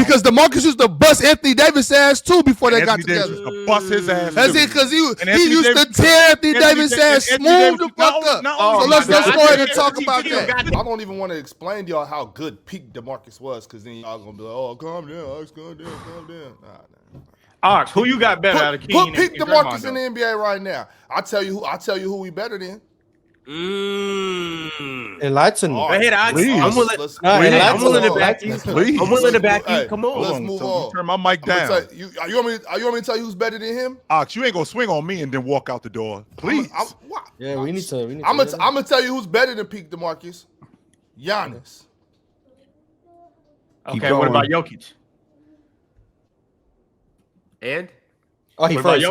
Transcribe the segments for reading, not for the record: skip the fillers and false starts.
Because DeMarcus used to bust Anthony Davis' ass too before they got together. Used to bust his ass. That's it, because he used to tear Anthony Davis' ass smooth the fuck up. So let's go ahead and talk about that. I don't even want to explain to y'all how good peak DeMarcus was, because then y'all gonna be like, oh, calm down, Ox, calm down. Ox, who you got better out of King? Put peak DeMarcus in the NBA right now. I'll tell you who we better than. Enlighten me. Go ahead, Ox. I'm willing to back you. I'm willing to back you. Come on. Let's move on. Turn my mic down. You want me to tell you who's better than him? Ox, you ain't gonna swing on me and then walk out the door, please. We need to. I'm gonna tell you who's better than peak DeMarcus. Giannis. Okay, what about Jokic? And? Oh, he froze.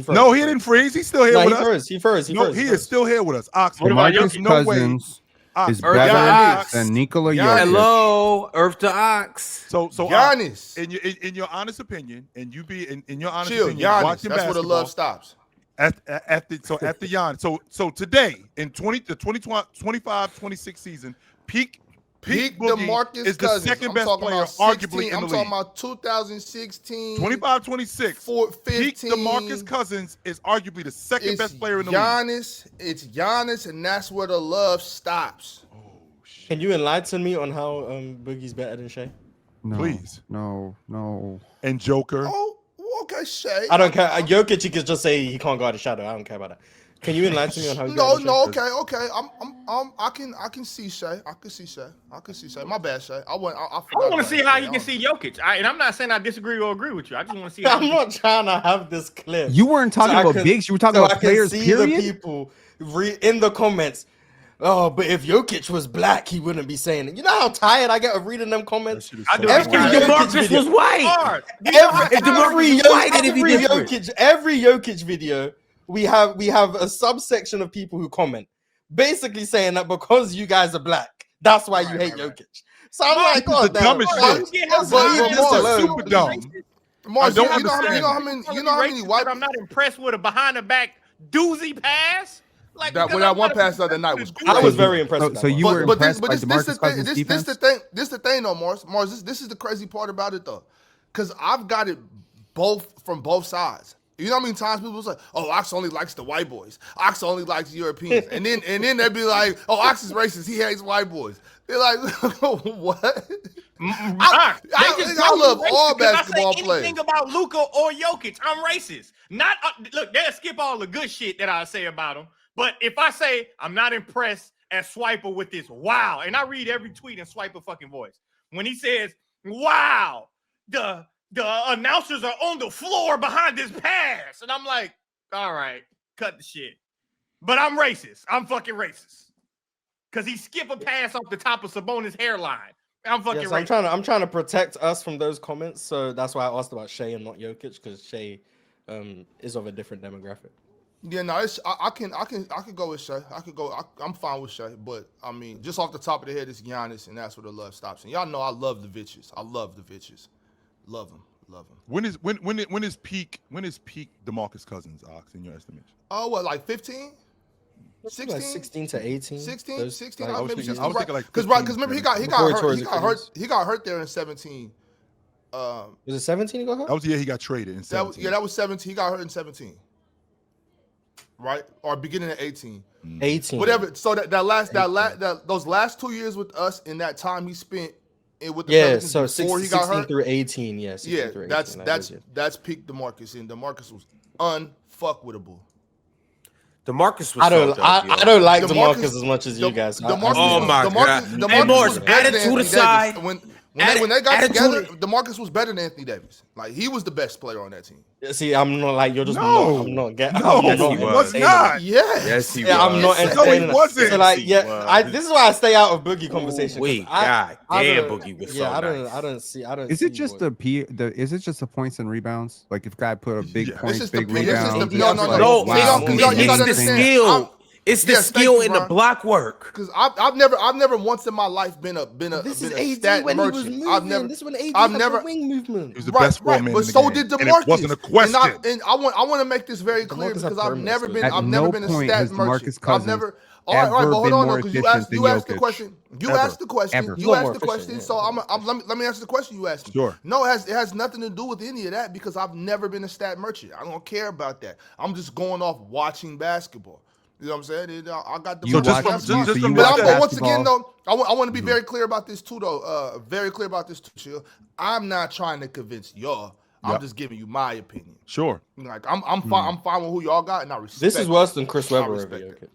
No, he didn't freeze. He's still here with us. He froze. No, he is still here with us. Ox, DeMarcus Cousins is better than Nikola Jokic. Hello, Earth to Ox. So Giannis, in your honest opinion, and you be in your honest chill, opinion, Giannis, watching that's basketball. where the love stops. At the Giannis. So today in the 25-26 season, peak DeMarcus is the Cousins. second best player, arguably in the league. I'm talking about 2016, 25-26. Peak DeMarcus Cousins is arguably the second best player in the league. It's Giannis, and that's where the love stops. Oh, shit. Can you enlighten me on how Boogie's better than Shea? No, please. No. And Joker. Oh, okay, Shea. I don't care. Jokic, you can just say he can't guard a shadow. I don't care about that. Can you enlighten me on how he's better than Shea? Okay. I can see Shea. I can see Shea. My bad, Shea. I want to see how he can see Jokic. And I'm not saying I disagree or agree with you. I just want to see. I'm not trying to have this clip. You weren't talking about bigs. You were talking about players. Period. The people in the comments. Oh, but if Jokic was black, he wouldn't be saying it. You know how tired I get of reading them comments? I do. If DeMarcus was white. Every Jokic video, we have a subsection of people who comment, basically saying that because you guys are black, that's why you hate Jokic. So I'm like, God damn. Super dumb. Mars, you know how many white. I'm not impressed with a behind the back doozy pass. Like that one pass the other night was crazy. I was very impressed. So you were impressed by DeMarcus Cousins' defense? This the thing though, Mars. This is the crazy part about it though, because I've got it from both sides. You know how many times people was like, "Oh, Ox only likes the white boys. Ox only likes Europeans," and then they'd be like, "Oh, Ox is racist. He hates white boys." They're like, "What?" I love all basketball players. Anything about Luka or Jokic, I'm racist. Not look, they'll skip all the good shit that I say about them. But if I say I'm not impressed at Swiper with this, wow, and I read every tweet in Swiper fucking voice when he says, "Wow, the announcers are on the floor behind this pass," and I'm like, all right, cut the shit. But I'm racist. I'm fucking racist because he skipped a pass off the top of Sabonis' hairline. I'm fucking racist. I'm trying to protect us from those comments, so that's why I asked about Shea and not Jokic, because Shea is of a different demographic. Yeah, no, I can go with Shea. I'm fine with Shea, but I mean, just off the top of the head, it's Giannis, and that's where the love stops. And y'all know I love the bitches. Love him. When is peak DeMarcus Cousins, Ox, in your estimation? Oh, what, like 15? 16? Like 16 to 18. 16? 16? I was thinking like because remember he got hurt there in 17. Was it 17 he got hurt? That was the year he got traded in 17. That was 17. He got hurt in 17. Right? Or beginning of 18. 18. Whatever. So those last 2 years with us, in that time he spent with the Pelicans so before he got 16 hurt through 18, that's peak DeMarcus, and DeMarcus was unfuckwittable. DeMarcus was I don't like DeMarcus as much as you guys. Oh my God. Hey, Morris, add it to the side. When they got together, DeMarcus was better than Anthony Davis. Like, he was the best player on that team. See, I'm not like, you're just he was not. Yes, he was. I'm not entertaining. No, he wasn't. So like, this is why I stay out of Boogie conversation. Wait, God damn, Boogie was so nice. I don't see. Is it just is it just the points and rebounds? Like, if guy put a big points, big rebound. No, it's the skill. It's the skill in the block work. Because I've never once in my life been a stat merchant. I've never wing movement. He was the best right, man but in the so game. did DeMarcus. And it wasn't a question. And I want to make this very clear, because I've never been a stat merchant. All right, but hold been on, more because you efficient asked than the Jokic. question. You Ever. asked the question. Ever. You You're asked more the efficient, question. yeah. So let me answer the question you asked me. Sure. No, it has nothing to do with any of that because I've never been a stat merchant. I don't care about that. I'm just going off watching basketball. You know what I'm saying? I got the. You just watch, from- just from But that once again, basketball. though, I want to be very clear about this too, though. Very clear about this too, Chill. I'm not trying to convince y'all. I'm Yep. just giving you my opinion. Sure. Like I'm fine. I'm fine with who y'all got, and I respect. This is worse than Chris I Webber over respect it.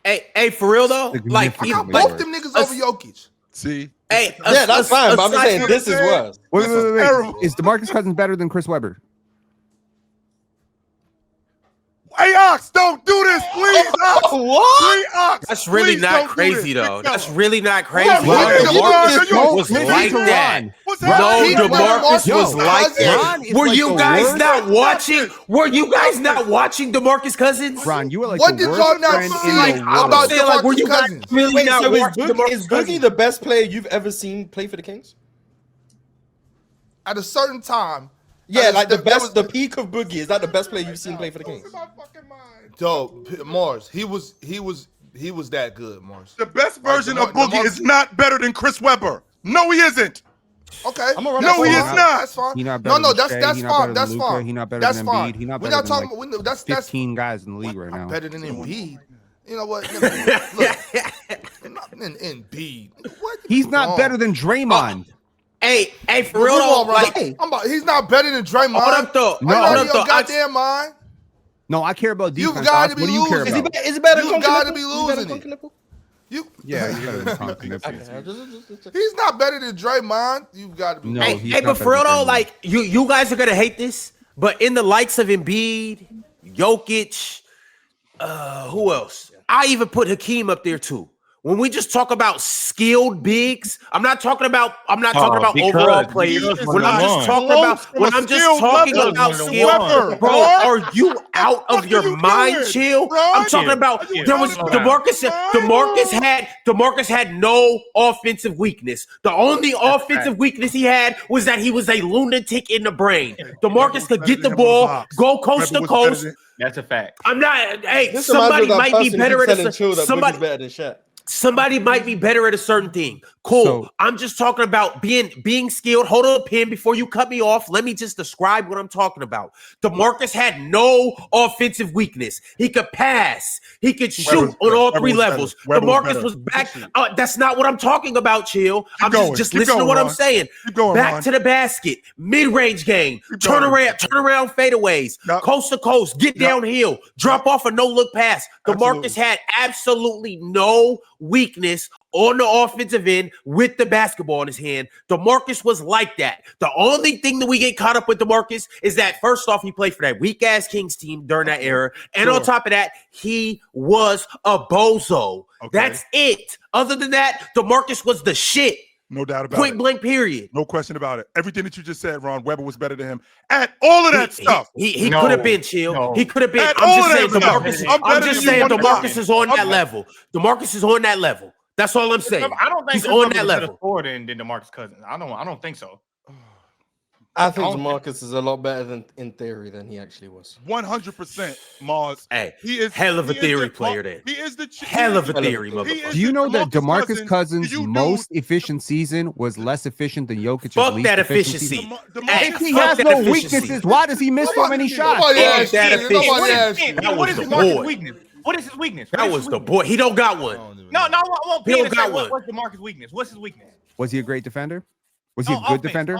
Jokic. Hey, for real though, like, I got Significantly both worse. them niggas over Jokic. See. hey, Yeah, that's fine, but I'm just saying this is worse. Wait. terrible. Is DeMarcus Cousins better than Chris Webber? Hey, Ox, don't do this, please, Ox. What? Please, Ox. That's really please not don't do DeMarcus this. though. No. That's really not crazy. Ron, No, DeMarcus was listen like to that. Ron. What's No, happening? DeMarcus Yo, was like that. Ron is Were like you the guys worst. not watching? Were you guys not watching DeMarcus Cousins? Ron, you are like What the did worst y'all not friend see in Like, the I'm about world. saying, like, were you DeMarcus guys Cousins? really Wait, not so watching is DeMarcus Boogie Cousins? the best player you've ever seen play for the Kings? At a certain time. Yeah, like the that best, was- the peak of Boogie. Is that the best player you've seen play for the Kings? Yo, Mars, he was that good, Mars. The best version of DeMar- Boogie is not better than Chris Webber. No, he isn't. Okay. I'm around No, for he a is while. not. That's fine. He not better No, than that's Shea, that's he not fine. better That's than Luka, fine. he not better That's than fine. Embiid, he not We're better not than talking. like That's 15 guys in the league right now. better than Embiid. You know what? Look, not in Embiid. What? He's not better than Draymond. Hey, for Move real though, on, bro. like, He's not better than Draymond. hold up though. No. Are you Hold out up of your though. goddamn mind? No, I care about You've defense. gotta Ox. be What do you care losing. about? Is it better You than gotta Conchinipple? be Is it better losing than it. Conchinipple? You. Yeah, he's better than Thompson. He's not better than Draymond. You've got to be. No, losing. he's Hey, not but for real better though, than like, you guys are gonna hate this, but in the likes of Embiid, Jokic, who else? I even put Hakeem up there too. When we just talk about skilled bigs, I'm not talking about because overall he players. is When I'm just one. talking about From a skilled level. about One. skill, Webber, bro, boy. are you out What of the your fuck are you mind, doing, chill? bro? I'm talking about Chill. there was Slow DeMarcus had no offensive weakness. The only offensive weakness he had was that he was a lunatic in the brain. DeMarcus could get the ball, go coast to coast. That's a fact. I'm not. Hey, This somebody reminds me of that might be person better who at telling Chill that somebody. Boogie's better than Shaq. Somebody might be better at a certain thing. Cool. So- I'm just talking about being skilled. Hold on, Pin, before you cut me off. Let me just describe what I'm talking about. DeMarcus had no offensive weakness. He could pass. He could shoot on all three levels. DeMarcus was back. That's not what I'm talking about, Chill. I'm just listen to what I'm saying. Back to the basket, mid-range game, turn around fadeaways, coast to coast, get downhill, drop off a no-look pass. DeMarcus had absolutely no weakness on the offensive end with the basketball in his hand. DeMarcus was like that. The only thing that we get caught up with DeMarcus is that first off, he played for that weak-ass Kings team during that era. And on top of that, he was a bozo. Okay. That's it. Other than that, DeMarcus was the shit. No doubt about Point it. blank, period. No question about it. Everything that you just said, Ron, Webber was better than him. At all of that stuff. He No. could have been, Chill. No. He could have been. At I'm all just of saying that stuff. DeMarcus. I'm I'm better just than saying you on the DeMarcus box. is on that I'm- level. DeMarcus is on that level. That's all I'm saying. I don't think He's Chris on Webber that was a better level. scorer than DeMarcus Cousins. I don't think so. I think DeMarcus is a lot better than in theory than he actually was. 100%, Mars. Hey, He is hell of a he is theory the- player then. He is the Hell of a Hell of a theory, theory. motherfucker. Do you know that DeMarcus DeMarcus Cousins' you most efficient season was less efficient than Jokic's Fuck least that efficient efficiency. season? Hey, If he fuck has that no efficiency. weaknesses, why does he miss so many shots? Nobody Fuck asked that you. Nobody efficiency. asked you. That What was is the DeMarcus' boy. weakness? What is his weakness? That was the boy. He don't got one. No, I want He Pin don't to got say one. what's DeMarcus' weakness. What's his weakness? Was he a great defender? Was he a On good offense, defender?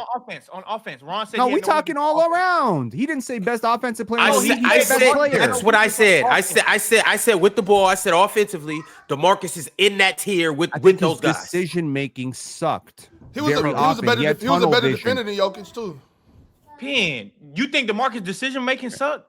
On offense. Ron said No, he had we're talking weakness all on offense. around. He didn't say best offensive player. I No, he said, said best player. that's what I said. I said with the ball. I said offensively, DeMarcus is in that tier with I think those his guys. decision making sucked. He was a very better often. He had tunnel vision. defender than Jokic too. Pin, you think DeMarcus' decision making sucked?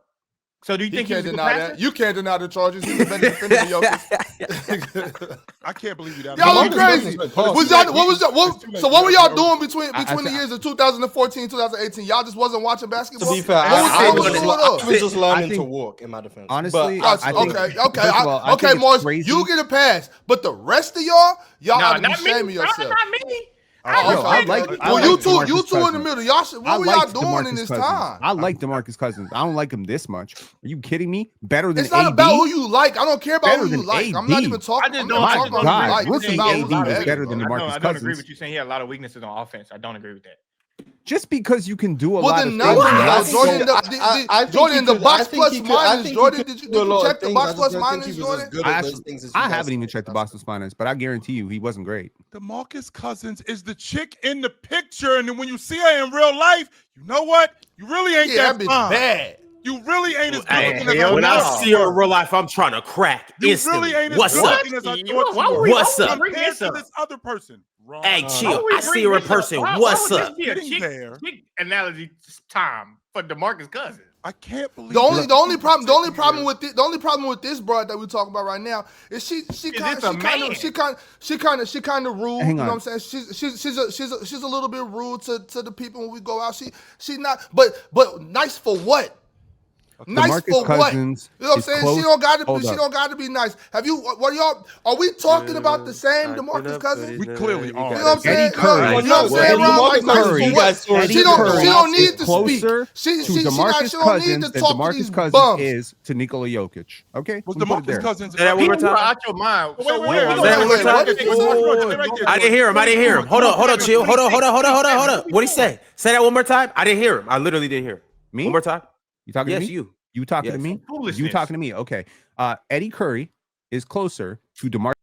So do you He think he was can't a good deny passer? that. You can't deny the charges. He was a better defender than Jokic. I can't believe you. Y'all be DeMarcus crazy. Cousins played Was y'all, what was that? So what were y'all doing between I the said- years of 2014 and 2018? Y'all just wasn't watching basketball. To be fair, What was I going was- on? I was just learning think- to walk in my defense. Honestly, But I think- Okay, first of all, I okay, think it's Morris, crazy. you get a pass, but the rest of y'all Nah, ought to be not me. shaming yourself. Not me. I like you two DeMarcus in the Cousins. middle. Y'all should. What were y'all doing in this time? I like DeMarcus Cousins. I don't like him this much. Are you kidding me? Better than It's not AD? about who you like. I don't care about Better who you than like. I'm AD. not even talking. I I'm just not talking don't about who you God, like. It's rookie about AD who's was better. better than I DeMarcus don't agree Cousins. with you saying he had a lot of weaknesses on offense. I don't agree with that. Just because you can do a Well, lot then of no, things. Jordan. Jordan, the box I think plus he could- minus. Jordan, did you do a lot of check the things. box I just plus don't think minus, he was as Jordan? good at those things as you I guys haven't even think. checked the That's box plus minus, but I guarantee you he wasn't great. DeMarcus Cousins is the chick in the picture, and then when you see her in real life, you know what? You really ain't Yeah, that that bitch fine. bad. You really ain't as good Hey, looking as hell I When I no. thought see you her in were. real life, I'm trying to crack You instantly. really ain't as What's good up? looking as I Why- thought why you would were. we- What's why would up? we bring Compared this to up? this other person. Wrong. Hey, Why chill. would we I bring see her in this up? person. Why What's would up? this be a Getting there. chick analogy time for DeMarcus Cousins? I can't believe The only problem with with this broad that we're talking about right now is she kind it's a man. of rude. Hang You know on. what I'm saying? She's a little bit rude to the people when we go out. She's not, but nice for what? Nice DeMarcus for what? You know Cousins what I'm is saying? close- She don't got to Hold be. She up. don't got to be nice. Have you? What y'all? Are we talking about the same DeMarcus Cousins? We clearly are. You know what I'm saying? Eddie Curry. You know what I'm saying? Eddie Ron? Like, nice Curry. for what? Eddie She don't Curry need to is closer speak. to She DeMarcus don't need Cousins to than talk to these DeMarcus Cousins bums. is to Nikola Jokic. Okay, Was we put it DeMarcus there. Cousins? Say that one more People are time. out your mind. Wait, So wait, what wait, are we wait, doing? Say that one more Wait, time. what did you say? I didn't hear him. I didn't hear him. Hold up, chill. Hold up. What did he say? Say that one more time. I didn't hear him. I literally didn't hear him. Me? One more time. You talking Yes, to me? you. You talking to Yes. me? You Foolishness. talking to me? Okay. Eddie Curry is closer to DeMarcus.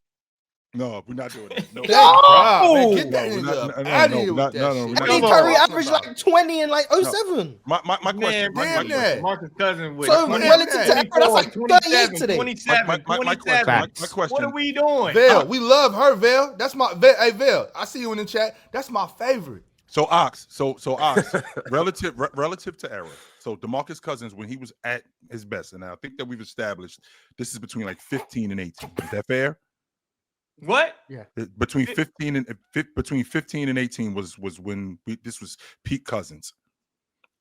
No, we're not doing that. No, God, man, get that No, nigga no, out of no, here no, with that no, shit. no, Eddie no, Curry no. averaged like 20 in like 07. My question. Man, my damn question. that. DeMarcus Cousins with So 20, relative to 24, that's like 38 today. 27, My 27. question. What are we doing? Vail, we love her, Vail. That's my hey Vail. I see you in the chat. That's my favorite. So Ox, relative to era. So DeMarcus Cousins, when he was at his best, and I think that we've established this is between like 15 and 18. Is that fair? What? Between 15 and 18 was when this was peak Cousins.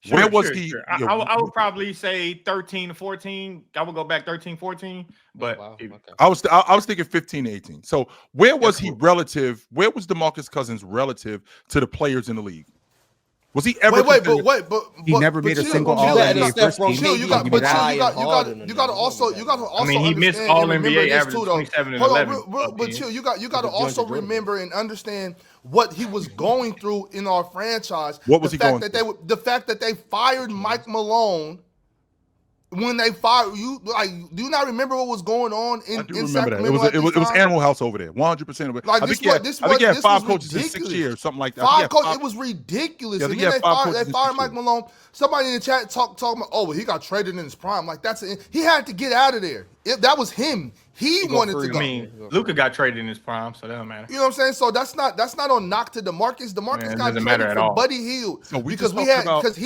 Where was he? Sure. I would probably say 13 to 14. I would go back 13, 14. But Wow, okay. I was thinking 15 to 18. So where was he relative? Where was DeMarcus Cousins relative to the players in the league? Was he ever? He never made a single chill, All-NBA first team. Chill, you got to also I mean, he missed understand All and remember NBA this average too, though. 27 and Hold on, 11. but chill, you got to also remember and understand what he was going through in our franchise. What was he going through? The fact that they fired Mike Malone. When they fired you, like, do you not remember what was going on in I do remember Sacramento? that. It was Animal House over there. 100% of it. Like, I think he had 5 coaches in 6 ridiculous. years, something like that. Five coaches. It was ridiculous. Yeah, I And think then he had 5 coaches they in fired 6 Mike years. Malone. Somebody in the chat talking about, oh, well, he got traded in his prime. Like, he had to get out of there. That was him. He wanted to go. I mean, Luka got traded in his prime, so that don't matter. You know what I'm saying? So that's not on knock to DeMarcus. DeMarcus Man, it got doesn't matter traded at for all. Buddy Hield So we because just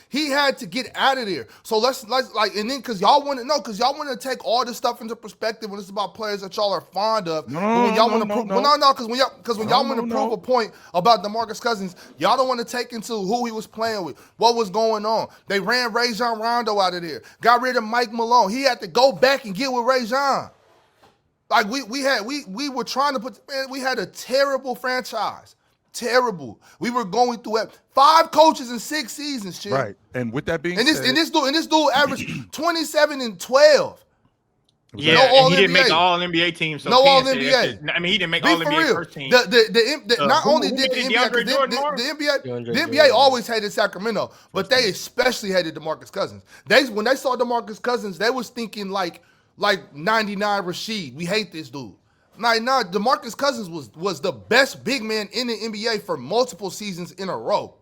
he had to get out of there. So let's like, and then because y'all want to take all this stuff into perspective when it's about players that y'all are fond of. But when y'all want to prove because when y'all want to prove a point about DeMarcus Cousins, y'all don't want to take into who he was playing with, what was going on. They ran Rajon Rondo out of there, got rid of Mike Malone. He had to go back and get with Rajon. Like we were trying to we had a terrible franchise. Terrible. We were going through 5 coaches in 6 seasons, chill. Right. And with that being said, this dude averaged 27 and 12. Yeah, No and he didn't All-NBA. make the All-NBA team. So No can't say All-NBA. that shit. I mean, he didn't make Be for All-NBA real. first team. Not Who only did the made NBA, DeAndre Jordan more? the NBA always hated Sacramento, but they especially hated DeMarcus Cousins. When they saw DeMarcus Cousins, they was thinking like 99 Rashid. We hate this dude. Nah, DeMarcus Cousins was the best big man in the NBA for multiple seasons in a row.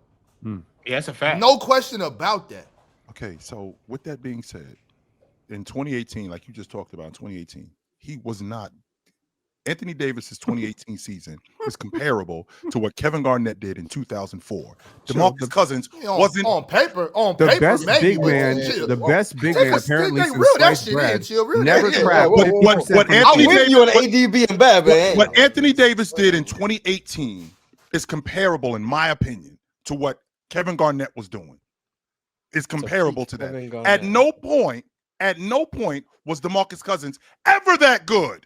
Yeah, that's a fact. No question about that. okay, so with that being said, in 2018, like you just talked about in 2018, he was not. Anthony Davis's 2018 season is comparable to what Kevin Garnett did in 2004. DeMarcus Cousins wasn't on paper. The best maybe, big man, chill. the best big man apparently They since reel that sliced shit bread in, chill. Reel never that in. cracked. what 50% Anthony I'm with you on AD being bad, man. what Anthony Davis did in 2018 is comparable, in my opinion, to what Kevin Garnett was doing. It's comparable to that. Kevin Garnett. At no point was DeMarcus Cousins ever that good.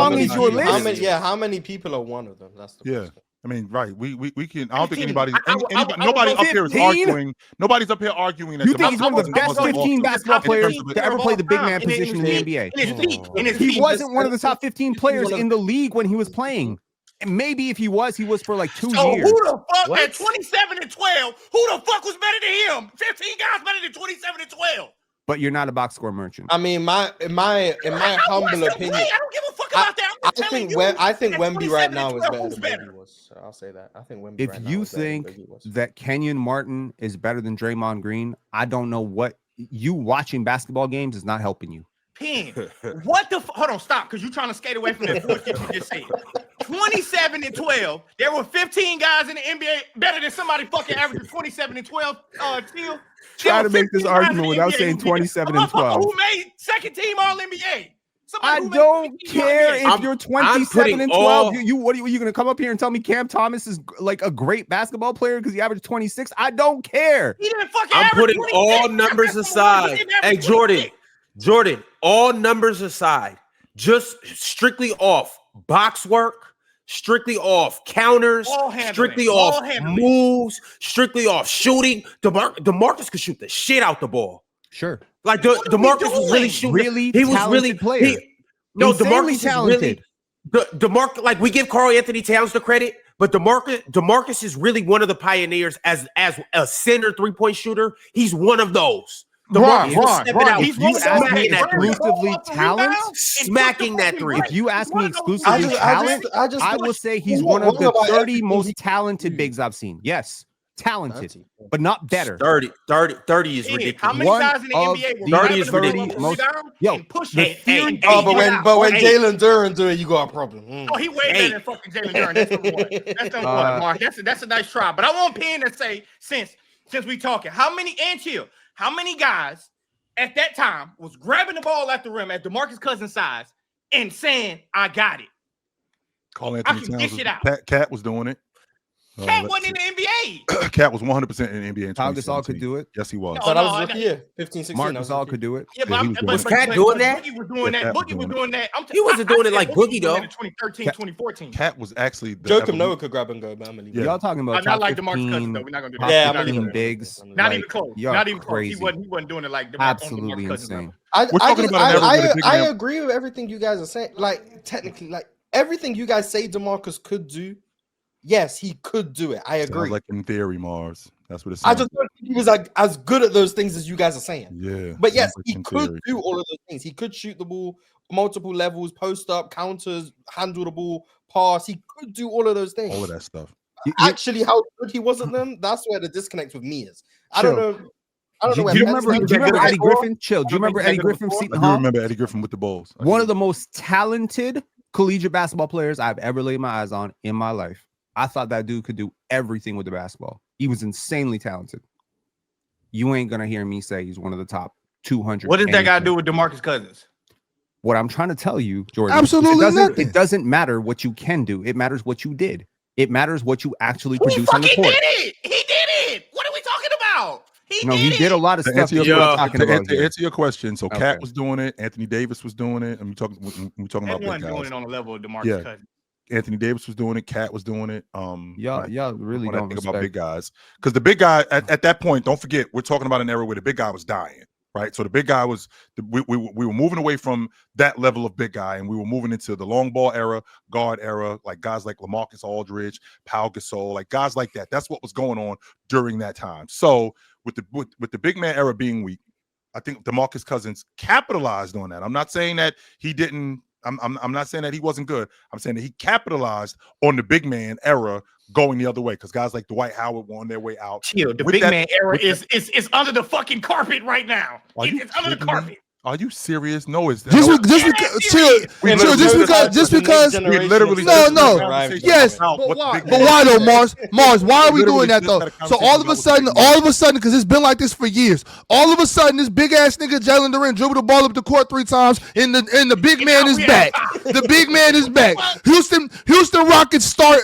long as your list. How many people are one of them? That's the question. I mean, right. We can. I don't think 15. anybody's. I would Nobody go up here is 15? arguing. Nobody's up here arguing that. You think he's one of the DeMarcus best wasn't 15 awful basketball in terms players of to ever play the big man In position in the NBA? his peak. He wasn't one of the top 15 players in the league when he was playing. Maybe if he was for like 2 So years. who the fuck What? at 27 and 12? Who the fuck was better than him? 15 guys better than 27 and 12. But you're not a box score merchant. I mean, in my humble opinion, I don't give a fuck about that. I'm just telling you. I think at Wemby right 27 now and is 12, better who's than better? Boogie was. So I'll say that. I think Wemby If right now you is better than think Boogie was. that Kenyon Martin is better than Draymond Green, I don't know what you watching basketball games is not helping you. Pin. What the hold on, stop, because you're trying to skate away from that bullshit you just said. 27 and 12. There were 15 guys in the NBA better than somebody fucking averaging 27 and 12. Till Try to make this argument without saying 27 and 12. Who made second team All NBA? I don't care if you're 27 putting and 12. all- You are you going to come up here and tell me Cam Thomas is like a great basketball player because he averaged 26? I don't care. He didn't fucking I'm average putting 26. all numbers aside. Hey, Jordan, all numbers aside, just strictly off box work, strictly off counters, strictly off moves, strictly off shooting. DeMarcus could shoot the shit out the ball. Sure. Like DeMarcus was really shooting. Really He was talented really player. No, Insanely DeMarcus talented. is really DeMarcus. Like we give Karl Anthony Towns the credit, but DeMarcus is really one of the pioneers as a center 3-point shooter. He's one of those. Ron, He's if you ask me smacking that three. exclusively talent, smacking that three. if you ask me exclusively talent, I will say he's one of the 30 most talented bigs I've seen. Yes, talented, but not better. 30 is ridiculous. How many One guys in the of NBA were the 30 is 30 ridiculous. most- Yo, Yo, push the it. theory- But when Jalen Duren do it, you got a problem. Oh, he way better than fucking Jalen Duren. That's number one. That's number one, Mark. That's a nice try. But I want Penn to say, since we talking, how many guys at that time was grabbing the ball at the rim at DeMarcus Cousins' size and saying, "I got it." Karl I Anthony can Towns. dish it out. Cat was doing it. Cat wasn't in the NBA. Cat was 100% in the NBA. In Pau Gasol could do it. Yes, he was. No, But I was I rookie got- year, 15, 16. Marc I was Gasol rookie. could do it. Yeah, Yeah, he was doing it. Was Cat doing that? Boogie was doing that. Yeah, Cat was Boogie was doing doing that. He wasn't doing it like said Boogie, though. in 2013, 2014. Cat was actually the Joakim evolution- Noah could grab and go, but I'm gonna leave Yeah. it. Y'all talking about Not top like DeMarcus 15, Cousins, though. We're not gonna do top that. Yeah, We're I'm not gonna gonna leave do it. that. bigs. Not Like, even close. you're Not even close. crazy. He wasn't doing it like Absolutely DeMarcus Cousins, insane. bro. We're talking about an era where the big I man- agree with everything you guys are saying. Like technically, like everything you guys say DeMarcus could do. Yes, he could do it. I agree. Sounds like in theory, Mars. That's what it I sounds just don't think he was like as good at those things as you guys are saying. Yeah. But yes, sounds like he in could theory. do all of those things. He could shoot the ball multiple levels, post up, counters, handle the ball, pass. He could do all of those things. all of that stuff. Actually, how good he was at them, that's where the disconnect with me is. I don't know. I don't know where Do you Pence remember is. Eddie Griffin? Chill. Do you remember Eddie Griffin from I Seton do Hall? remember Eddie Griffin with the Bulls. I One do. of the most talented collegiate basketball players I've ever laid my eyes on in my life. I thought that dude could do everything with the basketball. He was insanely talented. You ain't gonna hear me say he's one of the top 200. What does that got to anything. do with DeMarcus Cousins? What I'm trying to tell you, Jordan, Absolutely it nothing. doesn't matter what you can do. It matters what you did. It matters what you actually He produce on the fucking court. did it. He did it. What are we talking about? He did a lot of To stuff answer that your, you're Yeah. talking to about answer, here. answer your question, so Okay. Cat was doing it, Anthony Davis was doing it, and we talking about big Everyone doing guys. it on the level of DeMarcus Yeah. Cousins. Anthony Davis was doing it, Cat was doing it. Y'all really when I don't think about big respect. guys, because the big guy at that point, don't forget, we're talking about an era where the big guy was dying, right? So the big guy was we were moving away from that level of big guy, and we were moving into the long ball era, guard era, like guys like LaMarcus Aldridge, Pau Gasol, like guys like that. That's what was going on during that time. So with the big man era being weak, I think DeMarcus Cousins capitalized on that. I'm not saying that he didn't. I'm not saying that he wasn't good. I'm saying that he capitalized on the big man era going the other way, because guys like Dwight Howard were on their way out. Chill. The With big that- man era with is under the fucking carpet right now. Are you It's under the kidding me? carpet. Are you serious? No, it's Just no, because, chill, We chill, just literally- because. we literally No, just no. had a conversation Yes, about but what the why? big But man why though, is. Mars? Mars, why are we Literally doing that just though? had a So conversation all of a about what sudden, the big man because it's been like this for years. All of a sudden, this big ass nigga Jalen Duren dribbled the ball up the court 3 times, and the big man is back. The big man is back. Houston Rockets start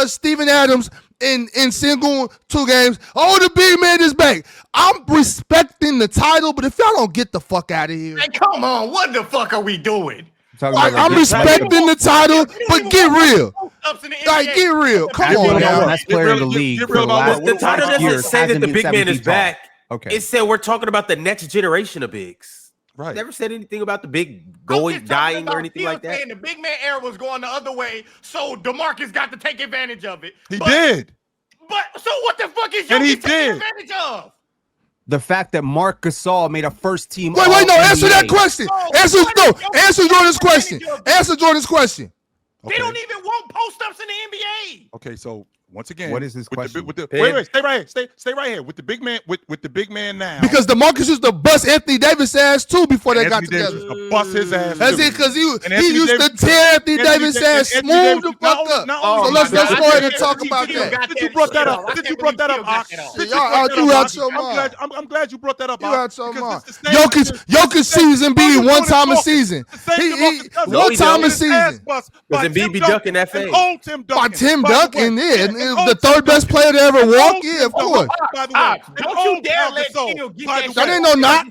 Steven Adams in single 2 games. Oh, the big man is back. I'm respecting the title, but if y'all don't get the fuck out of here. Hey, come on. What the fuck are we doing? Talking Like, about I'm the big man. respecting the title, but get real. Ups in the Like, NBA. get real. Come As on the now. best player in the league Get for real the about last what- The title 5 doesn't years say that hasn't the been big 7 man is feet tall. back. Okay. It said we're talking about the next generation of bigs. Right. Never said anything about the big I'm just talking dying or about anything Phil like that. saying the big man era was going the other way, so DeMarcus got to take advantage of it. He did. But so what the fuck is And he Jokic taking did. advantage of? The fact that Marc Gasol made a first team. Wait, no, answer that question. Answer Jordan's question. Answer Jordan's question. They don't even want post-ups in the NBA. Okay, so once again, What is his question? Wait, stay right here. Stay right here with the big man. With the big man now. Because DeMarcus used to bust Anthony Davis' ass too before they got Anthony Davis together. used to bust his ass. That's too. it, because he Anthony used to Davis- tear Anthony Davis' ass Anthony smooth Davis- the fuck up. So let's go ahead and talk about that. Since you brought that up, Ox. I'm glad you brought that up. You out your mind. Because it's the same Jokic sees Embiid one time a season. One time a season. Because Embiid be ducking FA. By Tim Duncan, the third best player to ever walk. Yeah, of course. Don't you dare let Phil get that. That ain't no knock.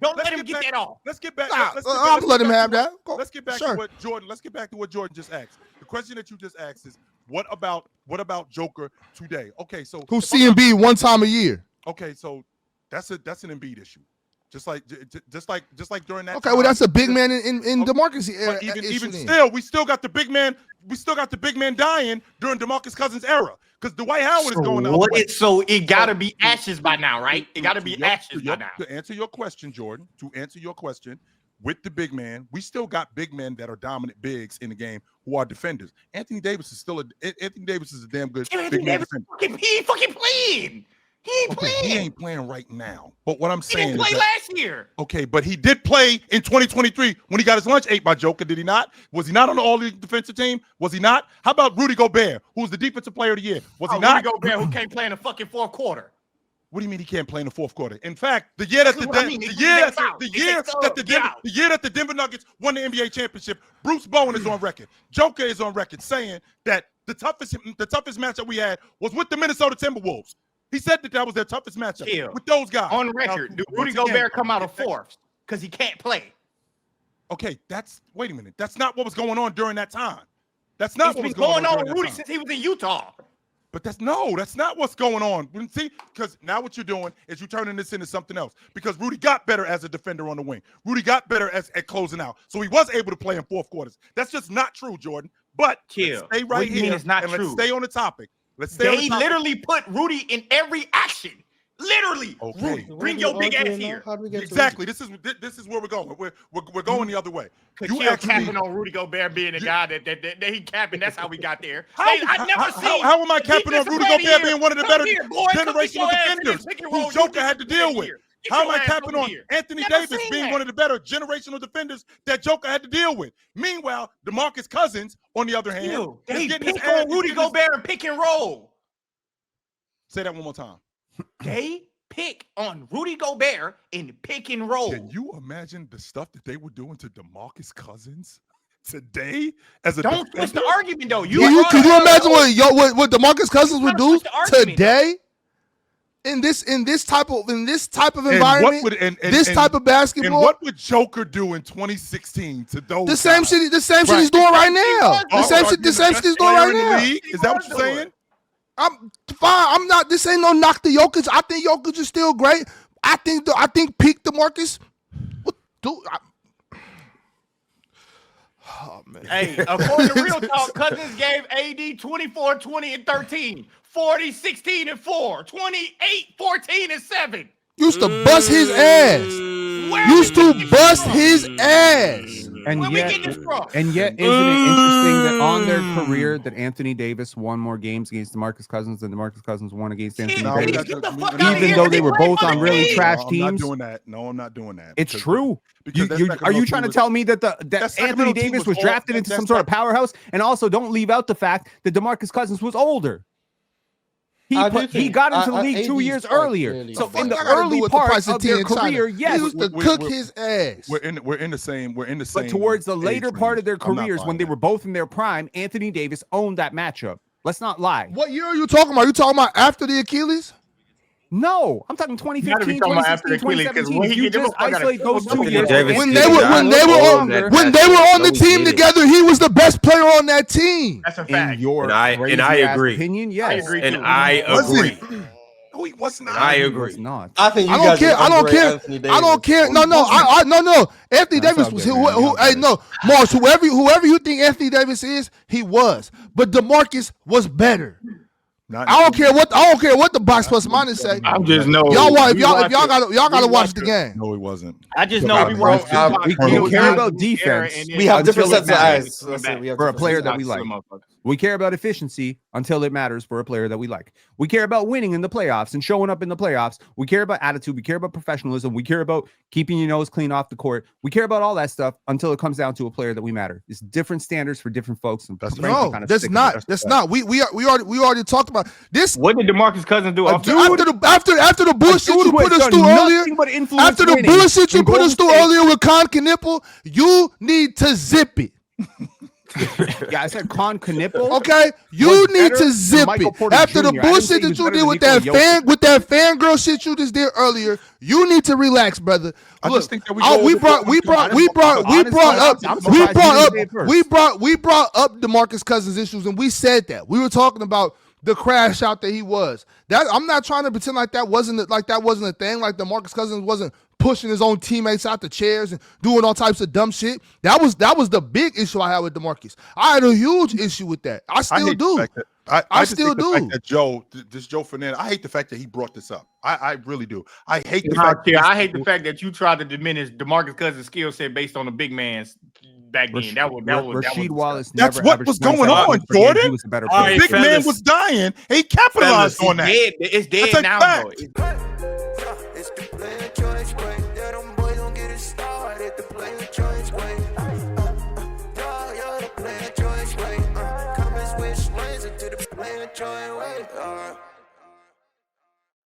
Don't let him get that off. Let's get back. I'll let him have that. Let's get back to what Jordan. Let's get back to what Jordan just asked. The question that you just asked is, what about Joker today? Okay, so Who's seeing Embiid one time a year? Okay, so that's an Embiid issue. Just like during that. Okay, well that's a big man in DeMarcus. But even still, we still got the big man. We still got the big man dying during DeMarcus Cousins' era because Dwight Howard is going out. So it gotta be ashes by now, right? It gotta be ashes by now. To answer your question, Jordan. To answer your question, with the big man, we still got big men that are dominant bigs in the game who are defenders. Anthony Davis is a damn good big man defender. He fucking played. He ain't playing. He ain't playing right now. But what I'm saying, he didn't play last year. Okay, but he did play in 2023 when he got his lunch ate by Joker. Did he not? Was he not on the all-league defensive team? Was he not? How about Rudy Gobert, who was the defensive player of the year? Was he not? Rudy Gobert, who can't play in the fucking fourth quarter. What do you mean he can't play in the fourth quarter? In fact, the year that the Denver Nuggets won the NBA championship, Bruce Bowen is on record. Joker is on record saying that the toughest matchup we had was with the Minnesota Timberwolves. He said that was their toughest matchup with those guys. On record, do Rudy Gobert come out of fourth because he can't play? Okay, wait a minute. That's not what was going on during that time. That's not what was going on with Rudy since he was in Utah. But that's not what's going on. See, because now what you're doing is you're turning this into something else. Because Rudy got better as a defender on the wing. Rudy got better at closing out. So he was able to play in fourth quarters. That's just not true, Jordan. But let's stay right here it's not true? Let's stay on the topic. They literally put Rudy in every action. Literally. Okay. Rudy, bring your big ass here. Exactly. This is where we're going. We're going the other way. You capping on Rudy Gobert being a guy that he capping. That's how we got there. How am I capping on Rudy Gobert being one of the better generational defenders who Joker had to deal with? How am I capping on Anthony Davis being one of the better generational defenders that Joker had to deal with? Meanwhile, DeMarcus Cousins, on the other hand, they pick on Rudy Gobert and pick and roll. Say that one more time. They pick on Rudy Gobert and pick and roll. Can you imagine the stuff that they were doing to DeMarcus Cousins today? Don't twist the argument though. Can you imagine what DeMarcus Cousins would do today? In this type of environment, this type of basketball. And what would Joker do in 2016? To those the same shit he's doing right now. The same shit he's doing right now. Is that what you're saying? I'm fine. I'm not. This ain't no knock to Jokic. I think Jokic is still great. I think peak DeMarcus. Oh man. Hey, according to Real Talk, Cousins gave AD 24, 20, and 13, 40, 16, and 4, 28, 14, and 7. Used to bust his ass. Used to bust his ass. And yet, isn't it interesting that on their career that Anthony Davis won more games against DeMarcus Cousins than DeMarcus Cousins won against Anthony Davis? Even though they were both on really trash teams. I'm not doing that. No, I'm not doing that. It's true. Are you trying to tell me that Anthony Davis was drafted into some sort of powerhouse? And also don't leave out the fact that DeMarcus Cousins was older. He got into the league 2 years earlier. So in the early part of their career, yes, he used to cook his ass. We're in the same. But towards the later part of their careers, when they were both in their prime, Anthony Davis owned that matchup. Let's not lie. What year are you talking about? Are you talking about after the Achilles? No, I'm talking 2015, 2016, 2017. If you just isolate those 2 years, when they were on the team together, he was the best player on that team. That's a fact. And I agree. Opinion, yes. I agree. No, he was not. I He agree. was not. I think you I don't guys care. I don't underrate care. Anthony Davis. I don't care. No. Anthony That's Davis all was good, who. man. Y'all Hey, got it. no, Mars. Whoever you think Anthony Davis is, he was. But DeMarcus was better. Not I don't care what the box plus minus say. I just know Y'all we gotta we watch watch the it. game. No, he wasn't. I just Yeah, know but we bro, watch I- we care about defense. We have different Until sets it of matters. eyes. That's it. We have For a different player sets that of we eyes. like. We care about efficiency until it matters for a player that we like. We care about winning in the playoffs and showing up in the playoffs. We care about attitude. We care about professionalism. We care about keeping your nose clean off the court. We care about all that stuff until it comes down to a player that we matter. It's different standards for different folks. And That's frankly, No, kind of that's sick of not. it. That's not. We already talked about this. What did DeMarcus Cousins do? Off the After the bullshit Dude you who put has us done through earlier. nothing but influence After the winning bullshit you in put Golden us through State. earlier with Con Knipple, you need to zip it. Yeah, I said Con Knipple. Okay, you Was need better to than zip Michael it. Porter After the Jr. I didn't say bullshit he that was you better did than with that Nikola Jokic. fangirl shit you just did earlier, you need to relax, brother. I Look, just think that we go we over brought the- we brought I'm DeMarcus Cousins issues, and we said that we were talking about the crash out that he was. That I'm not trying to pretend like that wasn't a thing. Like DeMarcus Cousins wasn't pushing his own teammates out the chairs and doing all types of dumb shit. That was the big issue I had with DeMarcus. I had a huge issue with that. I still hate the do. fact that- I just still hate the fact do. that Joe Fernandez. I hate the fact that he brought this up. I really do. I hate the I fact. I hate the fact that you tried to diminish DeMarcus Cousins' skill set based on the big man's back then. Rashid Wallace. That's never what averaged was going 27 on, points per game. Jordan. He was a better All player. right, Big man fellas. was dying. And he capitalized on that. Dead. It's dead That's a now, fact. though. It's the player choice way. Yeah, them boys don't get it started. The player choice way. Yeah, the player choice way. Come and switch lanes into the player choice way.